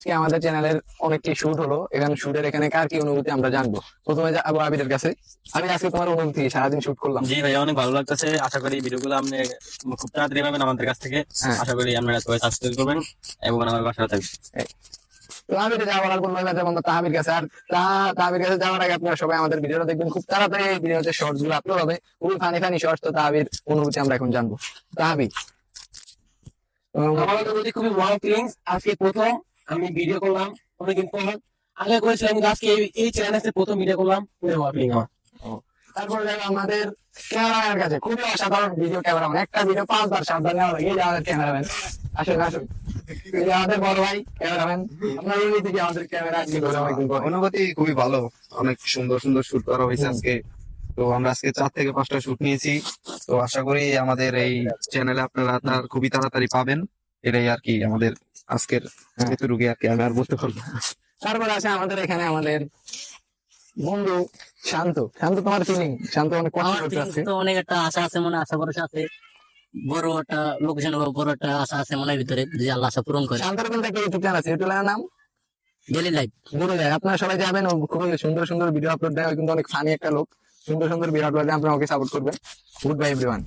আজকে আমাদের চ্যানেলের অনেকটি শুট হলো, এখানে শুটের এখানে কার কি অনুভূতি আমরা জানবো। প্রথমে যাবো আবিরের কাছে। আমি আজকে তোমার অনুভূতি, সারাদিন শুট করলাম। জি ভাই, অনেক ভালো লাগতেছে। আশা করি ভিডিওগুলো আপনি খুব তাড়াতাড়ি পাবেন আমাদের কাছ থেকে। হ্যাঁ। আশা করি আপনারা সবাই সাবস্ক্রাইব করবেন এবং আমার বাসায় থাকবেন। তো আবিরে যাওয়ার আর কোনো বন্ধু তাহাবির কাছে। আর তাহাবির কাছে যাওয়ার আগে আপনারা সবাই আমাদের ভিডিওটা দেখবেন, খুব তাড়াতাড়ি এই ভিডিওতে শর্টস গুলো আপলোড হবে, খুবই ফানি ফানি শর্টস। তো তাহাবির অনুভূতি আমরা এখন জানবো। তাহাবি, আমার অনুভূতি খুবই ওয়াও ফিলিংস। আজকে প্রথম আমি ভিডিও করলাম অনেকদিন পর। আগে করেছিলাম কিন্তু আজকে এই চ্যানেলে প্রথম ভিডিও করলাম, খুবই ওয়াও ফিলিং আমার। তারপরে যাবো আমাদের ক্যামেরাম্যানের কাছে। খুবই অসাধারণ ভিডিও ক্যামেরাম্যান, একটা ভিডিও 5 বার 7 বার নেওয়া লাগে। এই যে আমাদের ক্যামেরাম্যান, আসুন আসুন, এই যে আমাদের বড় ভাই ক্যামেরাম্যান। আপনার অনুভূতি কি আমাদের ক্যামেরা অনুভূতি খুবই ভালো, অনেক সুন্দর সুন্দর শুট করা হয়েছে আজকে। তো আমরা আজকে 4 থেকে 5টা শুট নিয়েছি। তো আশা করি আমাদের এই চ্যানেলে আপনারা তার খুবই তাড়াতাড়ি পাবেন। এটাই আর কি আমাদের আজকের এতটুকু আর কি, আমি আর বলতে পারবো না। তারপরে আছে আমাদের এখানে আমাদের বন্ধু শান্ত। শান্ত, তোমার ফিলিং? শান্ত অনেক কষ্ট আমার করতে feelings আছে। তো অনেক একটা আশা আছে মনে, আশা ভরসা আছে, বড় একটা লোকেশন, বড় একটা আশা আছে মনের ভিতরে, যে আল্লাহ আশা পূরণ করে। শান্তর কিন্তু একটা ইউটিউব চ্যানেল আছে, ইউটিউব চ্যানেলের নাম ডেলি লাইফ। বলে যায়। আপনারা সবাই যাবেন, ও খুবই সুন্দর সুন্দর ভিডিও আপলোড দেয়। ও কিন্তু অনেক ফানি একটা লোক, সুন্দর সুন্দর ভিডিও আপলোড দেয়। আপনারা ওকে সাপোর্ট করবেন। Good bye everyone.